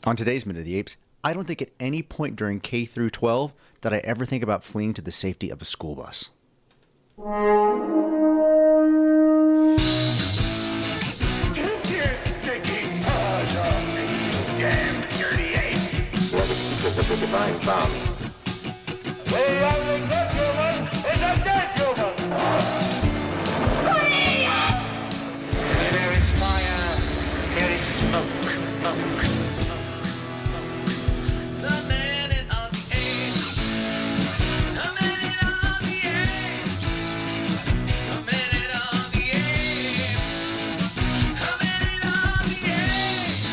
On today's Minute of the Apes, I don't think at any point during K through 12 did I ever think about fleeing to the safety of a school bus. Take your stinking paws off me, you damn dirty ape! The divine bomb. The only good human is a dead human! There is fire, there is smoke. The minute of the apes. The minute of the apes. The minute of the apes. The minute of the apes.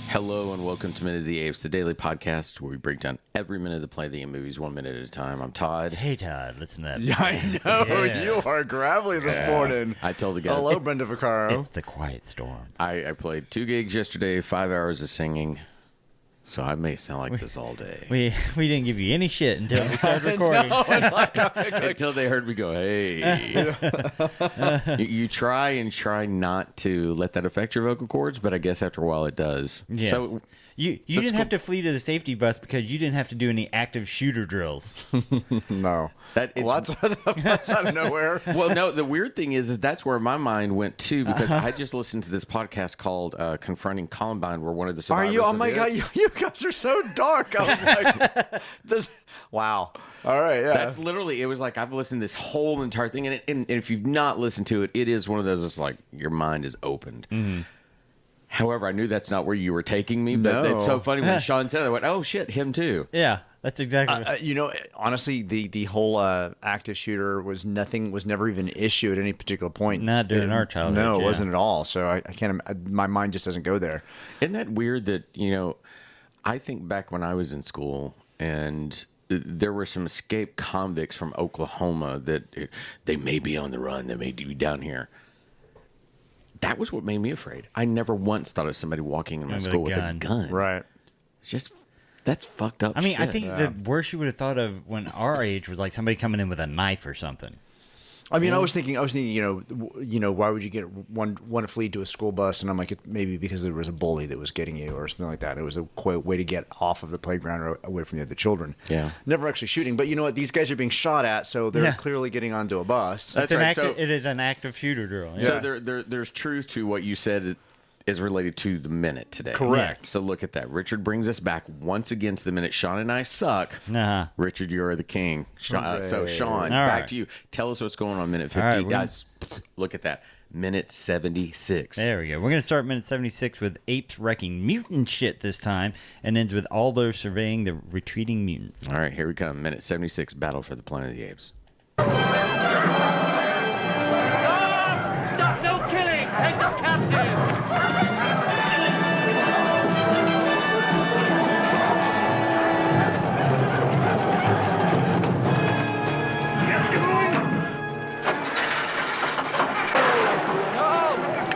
Hello and welcome to Minute of the Apes, the daily podcast where we break down every minute of the Play the Game movies 1 minute at a time. I'm Todd. Hey, Todd, listen to that. Yeah, I know. Yeah. You are gravelly this morning. I told the guys Hello, Brenda Vaccaro. It's the quiet storm. I played 2 gigs yesterday, 5 hours of singing, so I may sound like this all day. We didn't give you any shit until we started recording. Until they heard me go, hey. you try and try not to let that affect your vocal cords, but I guess after a while it does. Yes. So You didn't have to flee to the safety bus because you didn't have to do any active shooter drills. No. that it's, Well, that's out of nowhere. Well, no, the weird thing is that's where my mind went to because I just listened to this podcast called Confronting Columbine where one of the Are survivors you? Oh of my it- God, you guys are so dark. I was like, this. Wow. All right. Yeah. That's literally, it was like I've listened to this whole entire thing, and if you've not listened to it, it is one of those that's like your mind is opened. Mm-hmm. However, I knew that's not where you were taking me, but No. it's so funny when Sean said it, I went, oh shit, him too. Yeah, that's exactly. You know, honestly, the whole active shooter was never even an issue at any particular point. Not during our childhood, No, it yeah. wasn't at all. So I can't. My mind just doesn't go there. Isn't that weird that, I think back when I was in school and there were some escaped convicts from Oklahoma that they may be on the run, they may be down here. That was what made me afraid. I never once thought of somebody walking in my With a school with a gun. gun. Right. It's just, that's fucked up I mean, I shit. think the worst you would have thought of when our age was like somebody coming in with a knife or something. I mean, I was thinking, why would you get one to flee to a school bus? And I'm like, maybe because there was a bully that was getting you or something like that. It was a way to get off of the playground or away from the other children. Yeah. Never actually shooting, but you know what? These guys are being shot at, so they're Yeah. clearly getting onto a bus. That's It's an right. active, So- it is an active shooter drill. Yeah. So there's truth to what you said is related to the minute today. Correct. So look at that. Richard brings us back once again to the minute. Sean and I suck. Nah. Richard, you are the king. So Sean, All back right. to you. Tell us what's going on minute 50. All right, Guys, look at that. Minute 76. There we go. We're going to start minute 76 with apes wrecking mutant shit this time and ends with Aldo surveying the retreating mutants. All right, here we come. Minute 76, Battle for the Planet of the Apes. Stop! No killing! Take them captive!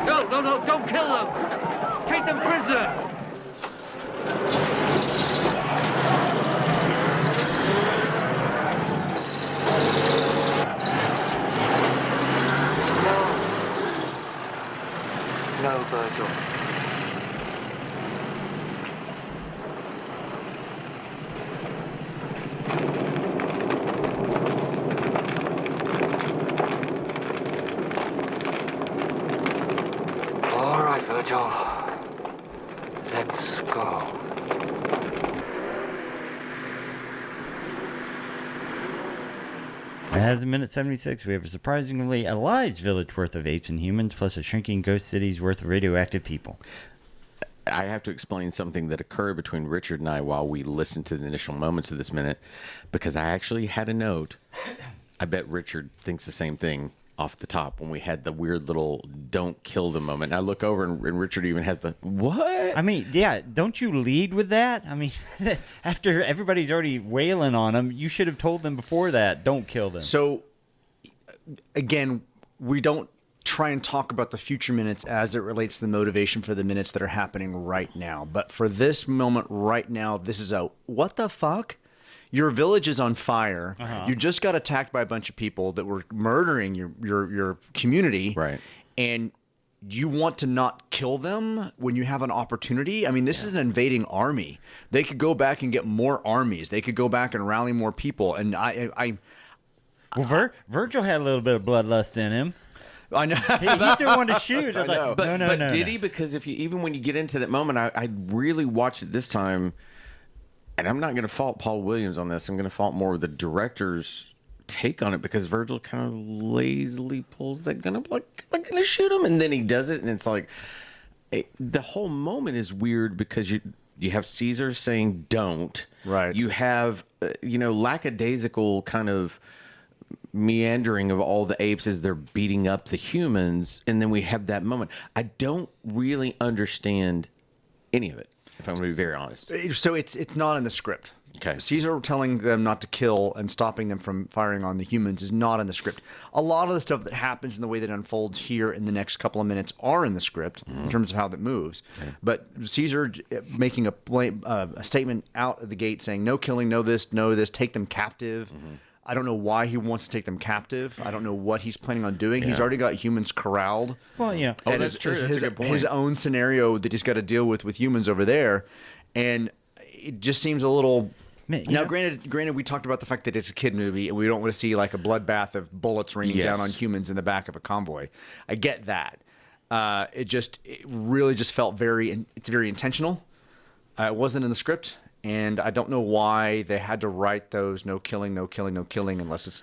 No, don't kill them! Take them prisoner! No, Virgil. All right, Virgil. Let's go. As in minute 76, we have a surprisingly alive village worth of apes and humans, plus a shrinking ghost city's worth of radioactive people. I have to explain something that occurred between Richard and I while we listened to the initial moments of this minute, because I actually had a note. I bet Richard thinks the same thing off the top when we had the weird little don't kill them moment. And I look over and Richard even has the, what? I mean, yeah, don't you lead with that? I mean, after everybody's already wailing on them, you should have told them before that, don't kill them. So, again, we don't try and talk about the future minutes as it relates to the motivation for the minutes that are happening right now. But for this moment right now, this is a what the fuck? your village is on fire. Uh-huh. You just got attacked by a bunch of people that were murdering your community. Right. And you want to not kill them when you have an opportunity? I mean, this is an invading army. They could go back and get more armies. They could go back and rally more people. And Well, Virgil had a little bit of bloodlust in him. I know. He still wanted to shoot. I was know. like, But, no. did he? Because even when you get into that moment, I really watched it this time, and I'm not going to fault Paul Williams on this. I'm going to fault more of the director's take on it, because Virgil kind of lazily pulls that gun up like, I'm going to shoot him, and then he does it, and it's like the whole moment is weird because you have Caesar saying don't. Right. You have lackadaisical kind of meandering of all the apes as they're beating up the humans, and then we have that moment. I don't really understand any of it, if I'm going to be very honest. So it's not in the script. Okay. Caesar telling them not to kill and stopping them from firing on the humans is not in the script. A lot of the stuff that happens in the way that unfolds here in the next couple of minutes are in the script in terms of how that moves. Okay. But Caesar making a statement out of the gate saying no killing, no this, take them captive. Mm-hmm. I don't know why he wants to take them captive. I don't know what he's planning on doing. Yeah. He's already got humans corralled. Well, yeah. Oh, that's true. That's a good point. His own scenario that he's got to deal with humans over there. And it just seems a little... Now, granted, we talked about the fact that it's a kid movie and we don't want to see like a bloodbath of bullets raining down on humans in the back of a convoy. I get that. It really just felt it's very intentional. It wasn't in the script. And I don't know why they had to write those no killing, unless it's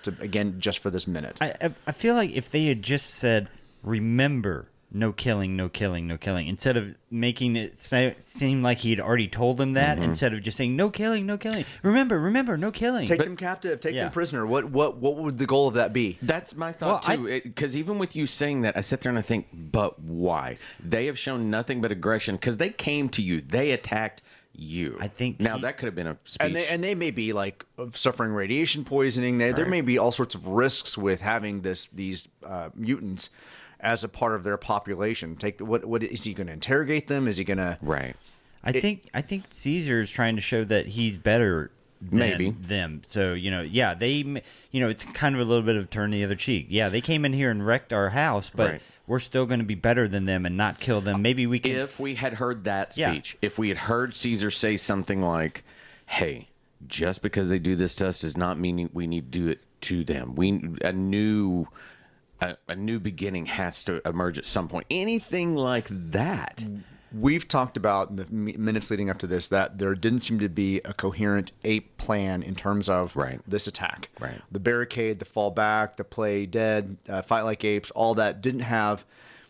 just for this minute. I feel like if they had just said, remember, no killing, instead of making it seem like he'd already told them that, instead of just saying no killing, remember, no killing. Take them captive, take them prisoner. What would the goal of that be? That's my thought too. Because even with you saying that, I sit there and I think, but why? They have shown nothing but aggression because they came to you. They attacked you. I think now that could have been a speech. And they may be like suffering radiation poisoning. There may be all sorts of risks with having these mutants as a part of their population. What is he going to interrogate them? Is he going to I think Caesar is trying to show that he's better than them. So it's kind of a little bit of turn the other cheek. Yeah, they came in here and wrecked our house, but we're still going to be better than them and not kill them. Maybe we can. If we had heard that speech, if we had heard Caesar say something like, "Hey, just because they do this to us does not mean we need to do it to them. A new beginning has to emerge at some point." Anything like that. We've talked about in the minutes leading up to this that there didn't seem to be a coherent ape plan in terms of this attack. Right. The barricade, the fall back, the play dead, fight like apes, all that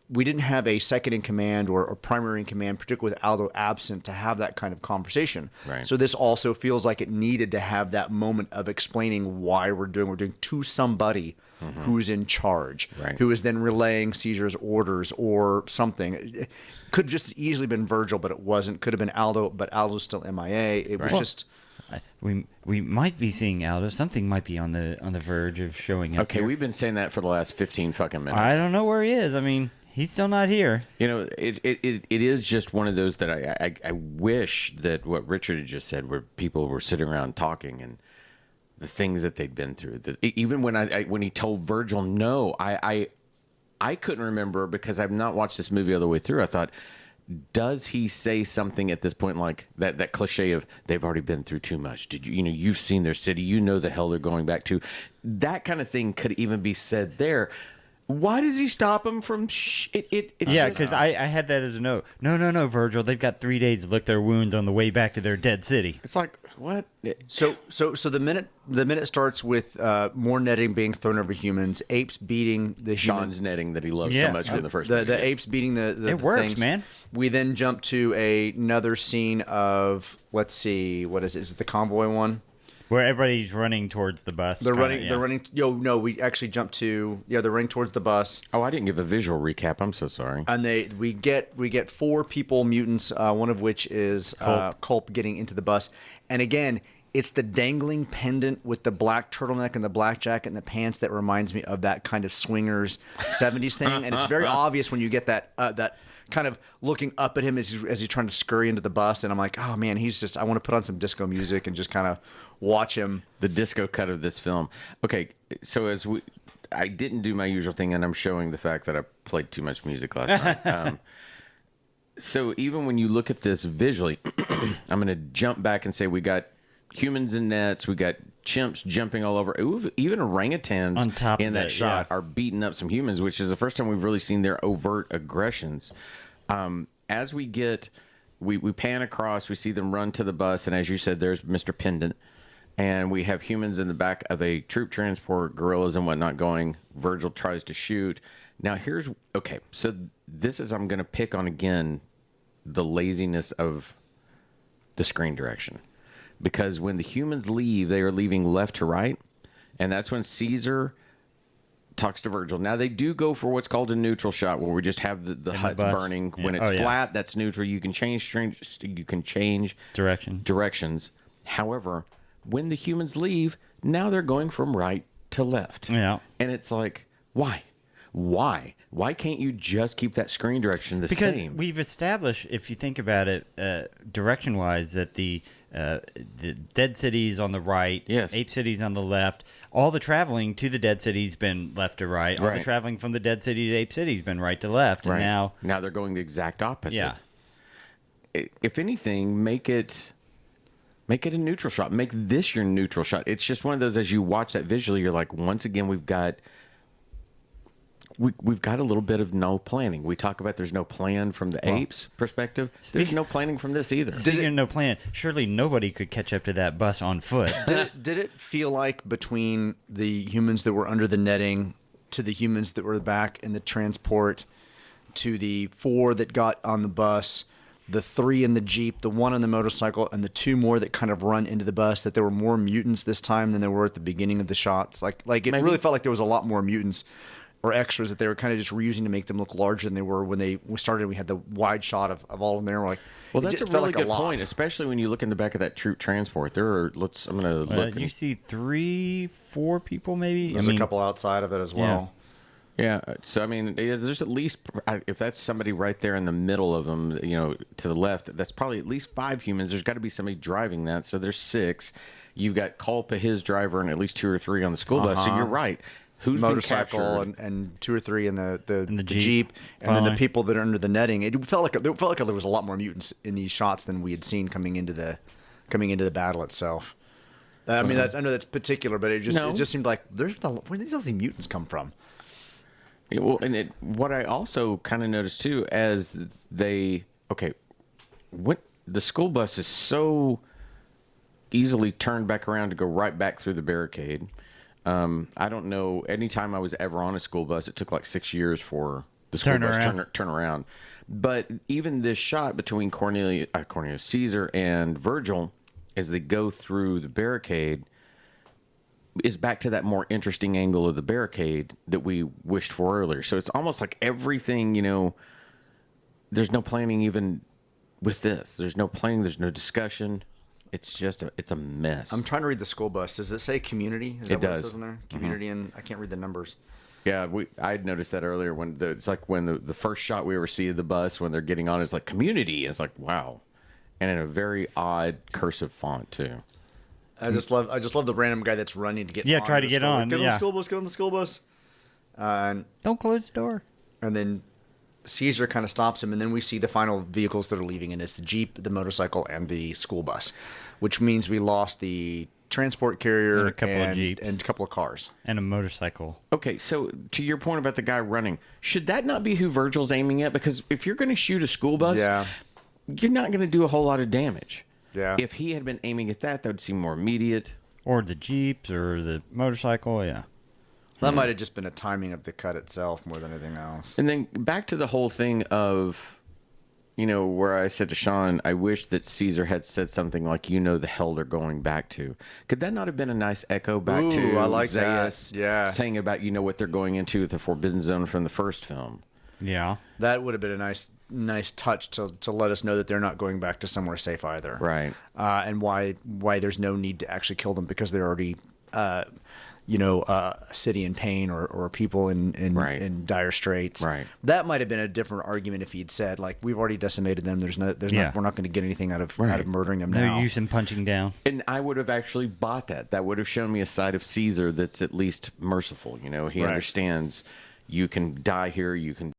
we didn't have a second in command or primary in command, particularly with Aldo absent, to have that kind of conversation. Right. So this also feels like it needed to have that moment of explaining why we're doing to somebody who's in charge, who is then relaying Caesar's orders or something. It could have just easily been Virgil, but it wasn't. Could have been Aldo, but Aldo's still MIA. It was just... We might be seeing Aldo. Something might be on the verge of showing up. Okay, here. we've been saying that for the last 15 fucking minutes. I don't know where he is. I mean, he's still not here. It is just one of those that I wish that what Richard had just said, where people were sitting around talking and the things that they'd been through. Even when he told Virgil no, I couldn't remember because I've not watched this movie all the way through. I thought, does he say something at this point like that cliche of they've already been through too much? Did you've seen their city, the hell they're going back to? That kind of thing could even be said there. Why does he stop him from because I had that as a note. No, Virgil. They've got 3 days to lick their wounds on the way back to their dead city. It's like, what? So the minute starts with more netting being thrown over humans, apes beating the Sean's humans. netting that he loves so much from the first movie. The apes beating the it works, things. Man. We then jump to another scene of, let's see, what is it? Is it the convoy one? Where everybody's running towards the bus. They're running. No, we actually jump to. Yeah, they're running towards the bus. Oh, I didn't give a visual recap. I'm so sorry. And we get 4 people, mutants. One of which is Culp getting into the bus. And again, it's the dangling pendant with the black turtleneck and the black jacket and the pants that reminds me of that kind of swingers 70s thing. And it's very obvious when you get that kind of looking up at him as he's trying to scurry into the bus, and I'm like, oh man, I want to put on some disco music and just kind of watch him. The disco cut of this film. Okay, so I didn't do my usual thing, and I'm showing the fact that I played too much music last night. So even when you look at this visually, I'm going to jump back and say we got humans in nets, we got chimps jumping all over. Even orangutans on top in that shot yeah. are beating up some humans, which is the first time we've really seen their overt aggressions. As we pan across, we see them run to the bus, and as you said, there's Mr. Pendant, and we have humans in the back of a troop transport, guerrillas and whatnot going. Virgil tries to shoot. Now so this is, I'm going to pick on again the laziness of the screen direction. Because when the humans leave, they are leaving left to right. And that's when Caesar talks to Virgil. Now, they do go for what's called a neutral shot, where we just have the huts burning. Yeah. When it's flat, that's neutral. You can change directions. However, when the humans leave, now they're going from right to left. Yeah. And it's like, why? Why can't you just keep that screen direction the because same? We've established, if you think about it, direction-wise, that the dead cities on the right, yes. ape cities on the left. All the traveling to the dead city's been left to right. All the traveling from the dead city to ape city's been right to left. And now they're going the exact opposite. Yeah. If anything, make it a neutral shot. Make this your neutral shot. It's just one of those, as you watch that visually, you're like, once again, we've got a little bit of no planning. We talk about there's no plan from the apes' perspective. There's no planning from this either. Speaking of no plan, surely nobody could catch up to that bus on foot. Did it feel like between the humans that were under the netting to the humans that were back in the transport to the 4 that got on the bus, the 3 in the Jeep, the 1 on the motorcycle, and the 2 more that kind of run into the bus, that there were more mutants this time than there were at the beginning of the shots? Like it really felt like there was a lot more mutants or extras that they were kind of just reusing to make them look larger than they were when we started. We had the wide shot of all of them there. We're like, well, that's a really good point, especially when you look in the back of that troop transport. There are, I'm going to look. You see 3, 4 people maybe? There's a couple outside of it as well. Yeah. So, I mean, there's at least, if that's somebody right there in the middle of them, to the left, that's probably at least 5 humans. There's got to be somebody driving that. So there's 6. You've got Culpa, his driver, and at least 2 or 3 on the school bus. So you're right. Who's motorcycle been and 2 or 3 in the Jeep, Jeep and then the people that are under the netting. It felt like there was a lot more mutants in these shots than we had seen coming into the battle itself. I mean, I know that's particular, but it just seemed like where did these mutants come from? Yeah, well, and what I also kind of noticed too, as when the school bus is so easily turned back around to go right back through the barricade. I don't know. Anytime I was ever on a school bus, it took like 6 years for the school bus turn around. But even this shot between Cornelius Caesar and Virgil, as they go through the barricade, is back to that more interesting angle of the barricade that we wished for earlier. So it's almost like everything, there's no planning even with this. There's no planning. There's no discussion. It's just it's a mess. I'm trying to read the school bus. Does it say community? It does. It says in there? Community, and I can't read the numbers. Yeah, I had noticed that earlier when it's like when the first shot we ever see of the bus when they're getting on is like community. It's like wow, and in a very odd cursive font too. I just love the random guy that's running to get on. Try to get on. Get on the school bus. Get on the school bus. Don't close the door. And then Caesar kind of stops him, and then we see the final vehicles that are leaving, and it's the Jeep, the motorcycle, and the school bus, which means we lost the transport carrier and a couple of Jeeps and a couple of cars and a motorcycle. Okay, so to your point about the guy running, should that not be who Virgil's aiming at? Because if you're going to shoot a school bus, you're not going to do a whole lot of damage. Yeah. If he had been aiming at that would seem more immediate. Or the Jeeps or the motorcycle, yeah. That might have just been a timing of the cut itself more than anything else. And then back to the whole thing of, where I said to Sean, I wish that Caesar had said something like, the hell they're going back to. Could that not have been a nice echo back to I like Zaius that. Yeah. saying about, what they're going into with the Forbidden Zone from the first film? Yeah. That would have been a nice touch to let us know that they're not going back to somewhere safe either. Right. And why there's no need to actually kill them because they're already a city in pain or people in dire straits. Right. That might have been a different argument if he'd said, like, we've already decimated them. There's not, we're not going to get anything out of murdering them now. No use in punching down. And I would have actually bought that. That would have shown me a side of Caesar that's at least merciful. He understands you can die here, you can